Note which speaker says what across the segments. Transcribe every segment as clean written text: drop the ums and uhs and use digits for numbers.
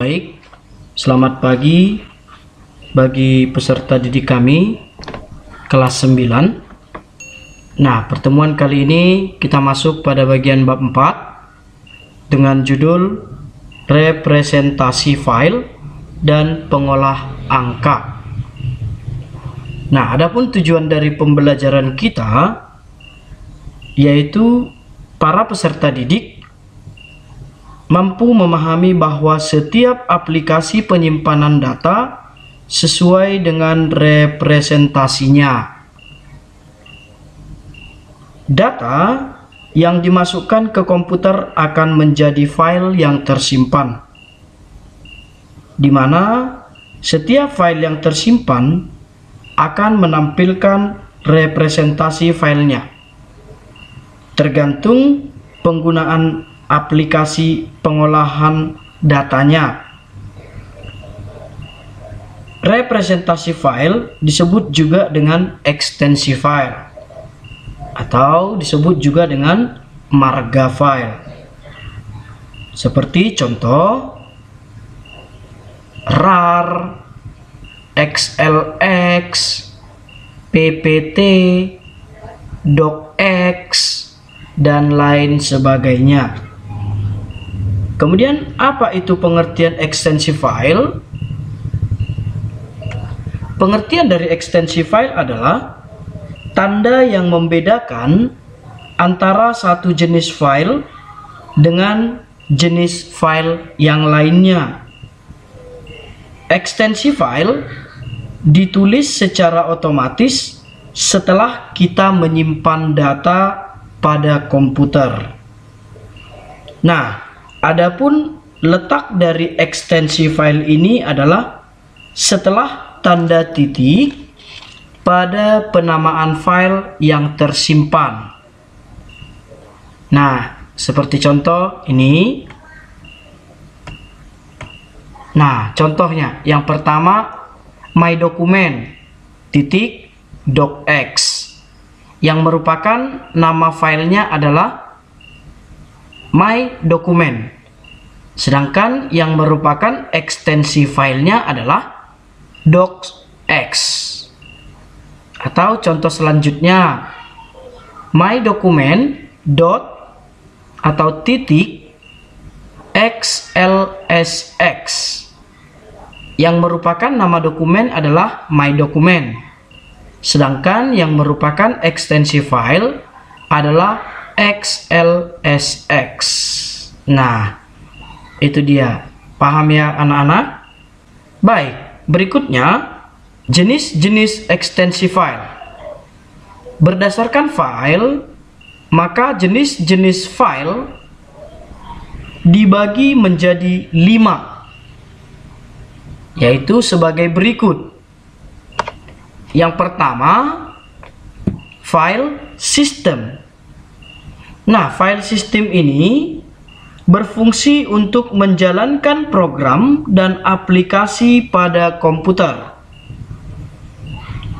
Speaker 1: Baik, selamat pagi bagi peserta didik kami kelas 9. Nah, pertemuan kali ini kita masuk pada bagian bab 4 dengan judul representasi file dan pengolah angka. Nah, adapun tujuan dari pembelajaran kita yaitu para peserta didik mampu memahami bahwa setiap aplikasi penyimpanan data sesuai dengan representasinya. Data yang dimasukkan ke komputer akan menjadi file yang tersimpan, di mana setiap file yang tersimpan akan menampilkan representasi filenya, tergantung penggunaan aplikasi pengolahan datanya. Representasi file disebut juga dengan ekstensi file atau disebut juga dengan marga file. Seperti contoh RAR, XLX, PPT, docx, dan lain sebagainya. Kemudian apa itu pengertian ekstensi file? Pengertian dari ekstensi file adalah tanda yang membedakan antara satu jenis file dengan jenis file yang lainnya. Ekstensi file ditulis secara otomatis setelah kita menyimpan data pada komputer. Nah, adapun letak dari ekstensi file ini adalah setelah tanda titik pada penamaan file yang tersimpan. Nah, seperti contoh ini. Nah, contohnya yang pertama my document titik docx yang merupakan nama filenya adalah my document, sedangkan yang merupakan ekstensi filenya adalah docx. Atau contoh selanjutnya my document dot atau titik xlsx yang merupakan nama dokumen adalah my document, sedangkan yang merupakan ekstensi file adalah xlsx. Nah, itu dia. Paham ya anak-anak? Baik, berikutnya jenis-jenis ekstensi file. Berdasarkan file, maka jenis-jenis file dibagi menjadi 5, yaitu sebagai berikut. Yang pertama, file system. Nah, file system ini berfungsi untuk menjalankan program dan aplikasi pada komputer.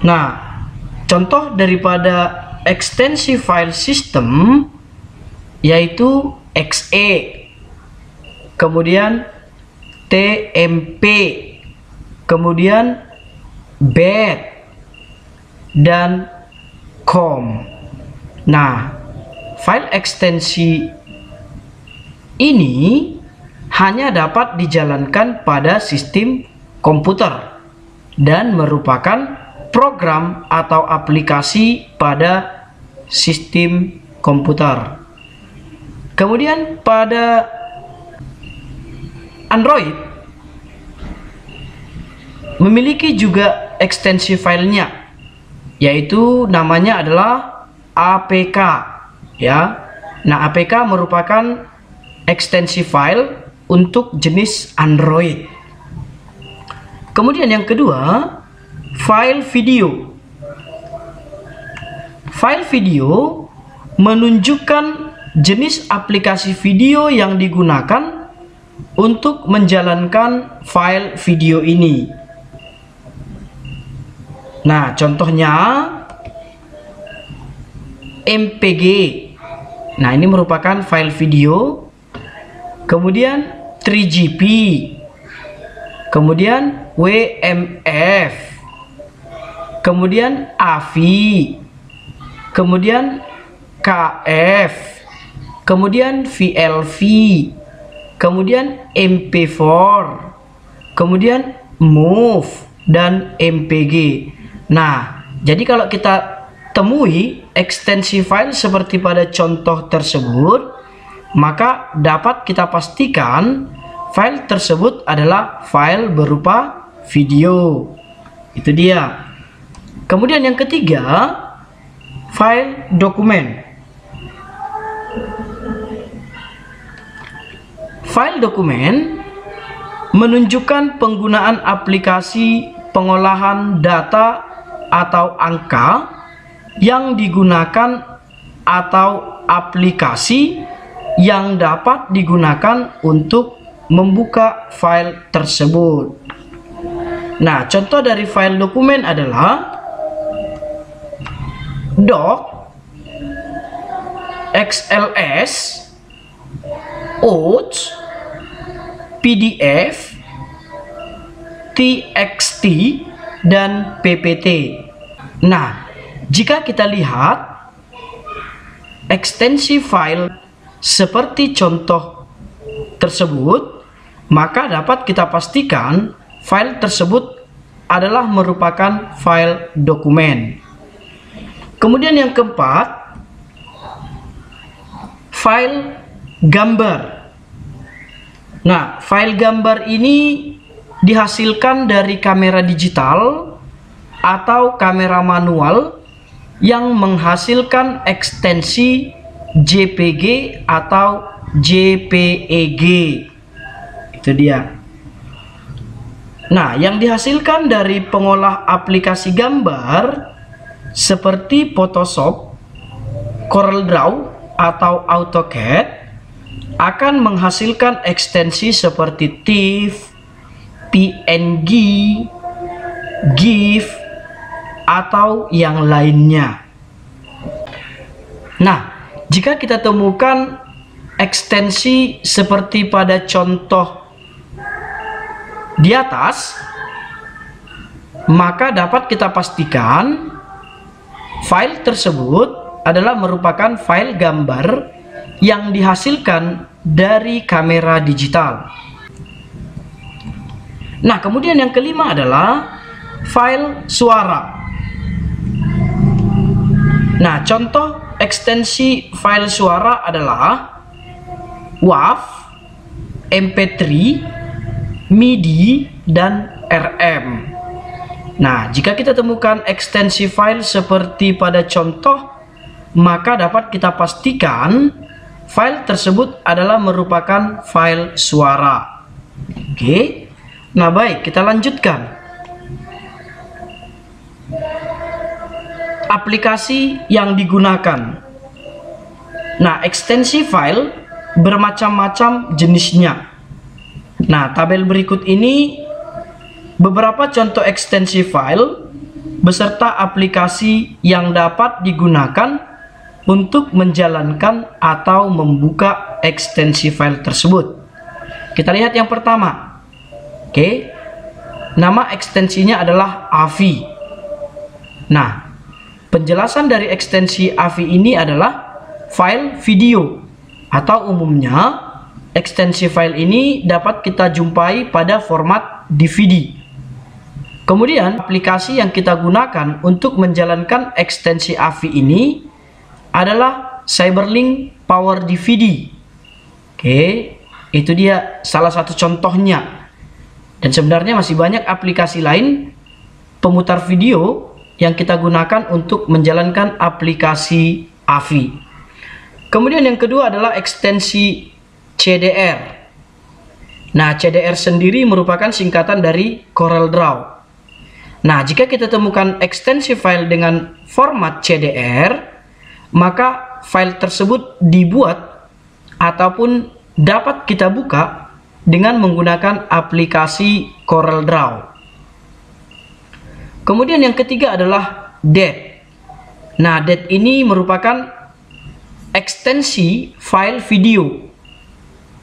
Speaker 1: Nah, contoh daripada ekstensi file system yaitu exe, kemudian tmp, kemudian bat, dan com. Nah, file ekstensi ini hanya dapat dijalankan pada sistem komputer dan merupakan program atau aplikasi pada sistem komputer. Kemudian pada Android memiliki juga ekstensi filenya, yaitu namanya adalah APK, ya. Nah, APK merupakan ekstensi file untuk jenis Android. Kemudian yang kedua, file video. File video menunjukkan jenis aplikasi video yang digunakan untuk menjalankan file video ini. Nah, contohnya MPG. Nah, ini merupakan file video. Kemudian 3GP, kemudian WMF, kemudian AVI, kemudian KF, kemudian VLV, kemudian MP4, kemudian MOV, dan MPG. Nah, jadi kalau kita temui ekstensi file seperti pada contoh tersebut, maka dapat kita pastikan file tersebut adalah file berupa video. Itu dia. Kemudian yang ketiga, file dokumen. File dokumen menunjukkan penggunaan aplikasi pengolahan data atau angka yang digunakan atau aplikasi yang dapat digunakan untuk membuka file tersebut. Nah, contoh dari file dokumen adalah doc, XLS, OOTS, PDF, TXT, dan PPT. Nah, jika kita lihat ekstensi file seperti contoh tersebut, maka dapat kita pastikan file tersebut adalah merupakan file dokumen. Kemudian yang keempat, file gambar. Nah, file gambar ini dihasilkan dari kamera digital atau kamera manual yang menghasilkan ekstensi JPG atau JPEG. Itu dia. Nah, yang dihasilkan dari pengolah aplikasi gambar seperti Photoshop, CorelDRAW, atau AutoCAD akan menghasilkan ekstensi seperti TIFF, PNG, GIF, atau yang lainnya. Nah, jika kita temukan ekstensi seperti pada contoh di atas, maka dapat kita pastikan file tersebut adalah merupakan file gambar yang dihasilkan dari kamera digital. Nah, kemudian yang kelima adalah file suara. Nah, contoh ekstensi file suara adalah WAV, MP3, MIDI, dan RM. Nah, jika kita temukan ekstensi file seperti pada contoh, maka dapat kita pastikan file tersebut adalah merupakan file suara. Oke. Nah, baik, kita lanjutkan. Aplikasi yang digunakan. Nah, ekstensi file bermacam-macam jenisnya. Nah, tabel berikut ini beberapa contoh ekstensi file beserta aplikasi yang dapat digunakan untuk menjalankan atau membuka ekstensi file tersebut. Kita lihat yang pertama. Oke. Nama ekstensinya adalah AVI. Nah, penjelasan dari ekstensi AVI ini adalah file video, atau umumnya ekstensi file ini dapat kita jumpai pada format DVD. Kemudian aplikasi yang kita gunakan untuk menjalankan ekstensi AVI ini adalah Cyberlink Power DVD. Oke, itu dia salah satu contohnya. Dan sebenarnya masih banyak aplikasi lain pemutar video yang kita gunakan untuk menjalankan aplikasi AVI. Kemudian yang kedua adalah ekstensi CDR. Nah, CDR sendiri merupakan singkatan dari CorelDRAW. Nah, jika kita temukan ekstensi file dengan format CDR, maka file tersebut dibuat ataupun dapat kita buka dengan menggunakan aplikasi CorelDRAW. Kemudian yang ketiga adalah DAT. Nah, DAT ini merupakan ekstensi file video.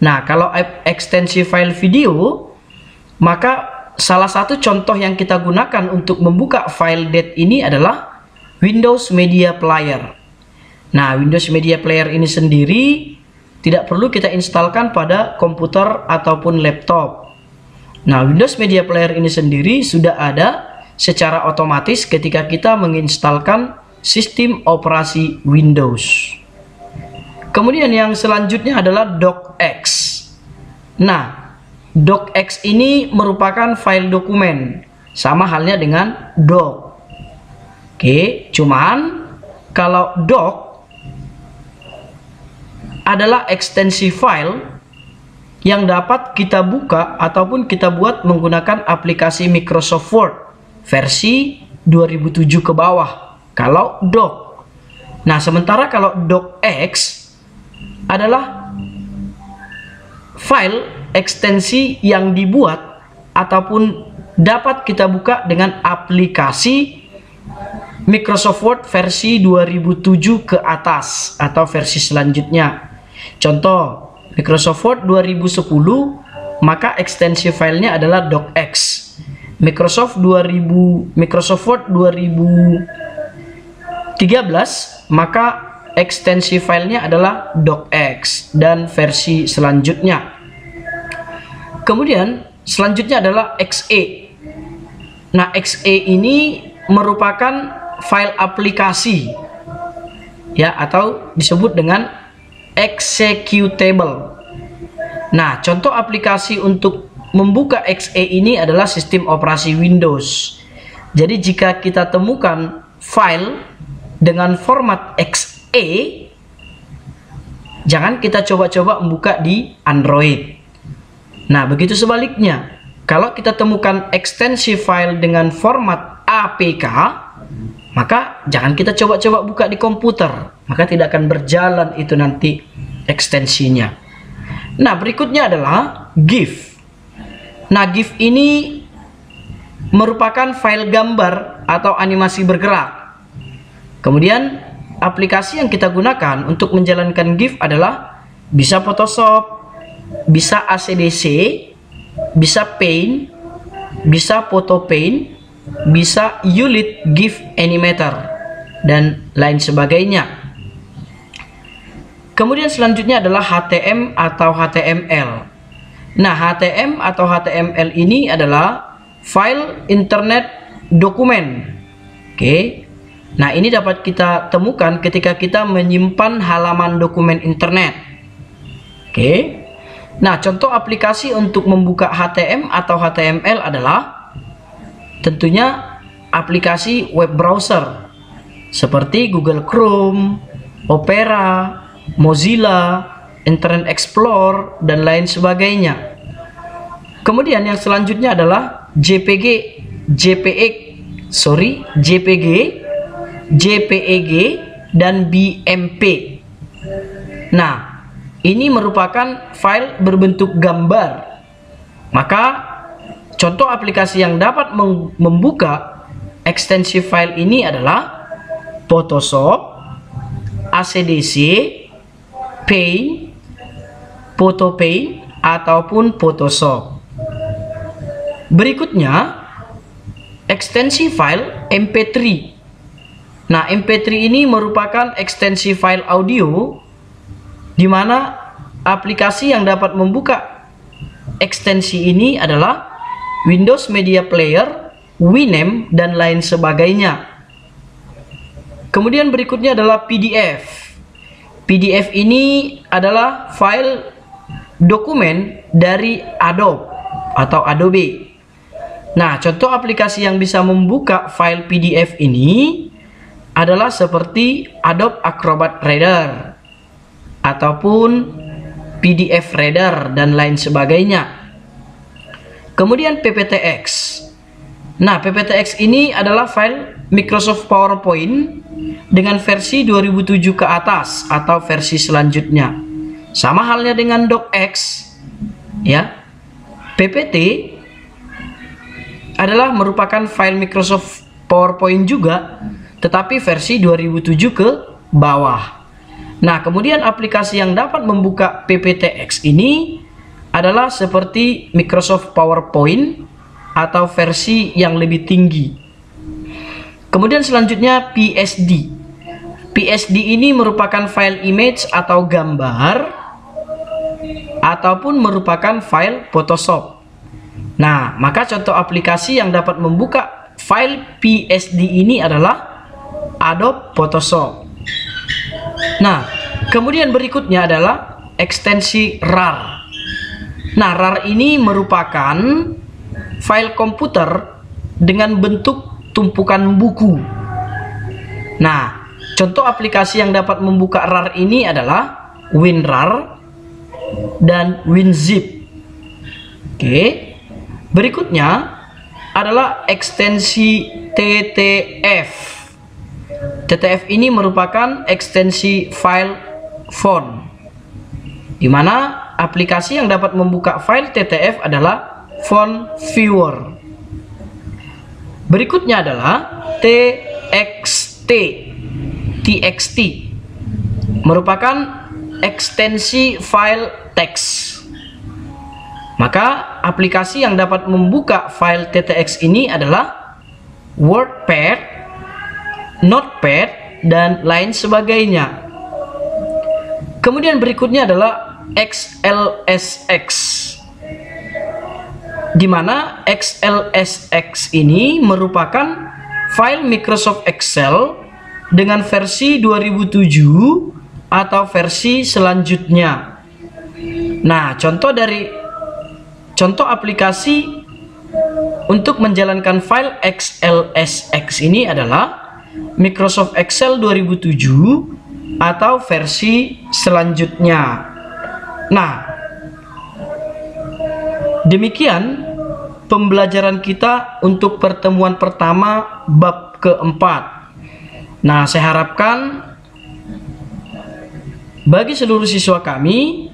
Speaker 1: Nah, kalau ekstensi file video, maka salah satu contoh yang kita gunakan untuk membuka file det ini adalah Windows Media Player. Nah, Windows Media Player ini sendiri tidak perlu kita instalkan pada komputer ataupun laptop. Nah, Windows Media Player ini sendiri sudah ada secara otomatis ketika kita menginstalkan sistem operasi Windows. Kemudian yang selanjutnya adalah docx. Nah, docx ini merupakan file dokumen, sama halnya dengan doc. Oke, cuman kalau doc adalah ekstensi file yang dapat kita buka ataupun kita buat menggunakan aplikasi Microsoft Word versi 2007 ke bawah kalau doc. Nah, sementara kalau docx adalah file ekstensi yang dibuat ataupun dapat kita buka dengan aplikasi Microsoft Word versi 2007 ke atas atau versi selanjutnya. Contoh Microsoft Word 2010, maka ekstensi filenya adalah docx. Microsoft Word 2013, maka ekstensi filenya adalah docx dan versi selanjutnya. Kemudian selanjutnya adalah exe. Nah, exe ini merupakan file aplikasi ya, atau disebut dengan executable. Nah, contoh aplikasi untuk membuka exe ini adalah sistem operasi Windows. Jadi jika kita temukan file dengan format exe, jangan kita coba-coba membuka di Android. Nah, begitu sebaliknya, kalau kita temukan ekstensi file dengan format APK, maka jangan kita coba-coba buka di komputer, maka tidak akan berjalan itu nanti ekstensinya. Nah, berikutnya adalah GIF. Nah, GIF ini merupakan file gambar atau animasi bergerak. Kemudian aplikasi yang kita gunakan untuk menjalankan GIF adalah bisa Photoshop, bisa ACDC, bisa Paint, bisa PhotoPaint, bisa Ulit GIF Animator, dan lain sebagainya. Kemudian selanjutnya adalah HTML atau HTML. Nah, HTML atau HTML ini adalah file internet dokumen. Oke. Nah, ini dapat kita temukan ketika kita menyimpan halaman dokumen internet. Oke. Nah, contoh aplikasi untuk membuka HTML atau HTML adalah tentunya aplikasi web browser seperti Google Chrome, Opera, Mozilla, Internet Explorer, dan lain sebagainya. Kemudian yang selanjutnya adalah JPG, JPEG, dan BMP. Nah, ini merupakan file berbentuk gambar. Maka contoh aplikasi yang dapat membuka ekstensi file ini adalah Photoshop, ACDC, Paint, PhotoPaint, ataupun Photoshop. Berikutnya, ekstensi file MP3. Nah, MP3 ini merupakan ekstensi file audio di mana aplikasi yang dapat membuka ekstensi ini adalah Windows Media Player, Winamp, dan lain sebagainya. Kemudian berikutnya adalah PDF. PDF ini adalah file dokumen dari Adobe atau Adobe. Nah, contoh aplikasi yang bisa membuka file PDF ini adalah seperti Adobe Acrobat Reader ataupun PDF Reader dan lain sebagainya. Kemudian PPTX. Nah, PPTX ini adalah file Microsoft PowerPoint dengan versi 2007 ke atas atau versi selanjutnya. Sama halnya dengan docx, ya. PPT adalah merupakan file Microsoft PowerPoint juga, tetapi versi 2007 ke bawah. Nah, kemudian aplikasi yang dapat membuka PPTX ini adalah seperti Microsoft PowerPoint atau versi yang lebih tinggi. Kemudian selanjutnya PSD. PSD ini merupakan file image atau gambar ataupun merupakan file Photoshop. Nah, maka contoh aplikasi yang dapat membuka file PSD ini adalah Adobe Photoshop. Nah, kemudian berikutnya adalah ekstensi RAR. Nah, RAR ini merupakan file komputer dengan bentuk tumpukan buku. Nah, contoh aplikasi yang dapat membuka RAR ini adalah WinRAR dan WinZip. Oke. Berikutnya adalah ekstensi TTF. TTF ini merupakan ekstensi file font, di mana aplikasi yang dapat membuka file TTF adalah Font Viewer. Berikutnya adalah TXT merupakan ekstensi file teks. Maka aplikasi yang dapat membuka file TTX ini adalah WordPad, Notepad, dan lain sebagainya. Kemudian berikutnya adalah XLSX, di mana XLSX ini merupakan file Microsoft Excel dengan versi 2007 atau versi selanjutnya. Nah, contoh aplikasi untuk menjalankan file XLSX ini adalah Microsoft Excel 2007 atau versi selanjutnya. Nah, demikian pembelajaran kita untuk pertemuan pertama bab keempat. Nah, saya harapkan bagi seluruh siswa kami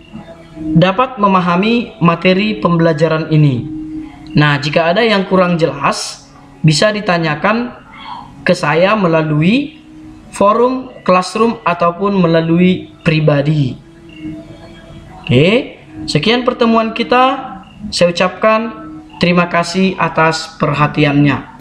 Speaker 1: dapat memahami materi pembelajaran ini. Nah, jika ada yang kurang jelas, bisa ditanyakan ke saya melalui forum Classroom ataupun melalui pribadi. Oke, sekian pertemuan kita. Saya ucapkan terima kasih atas perhatiannya.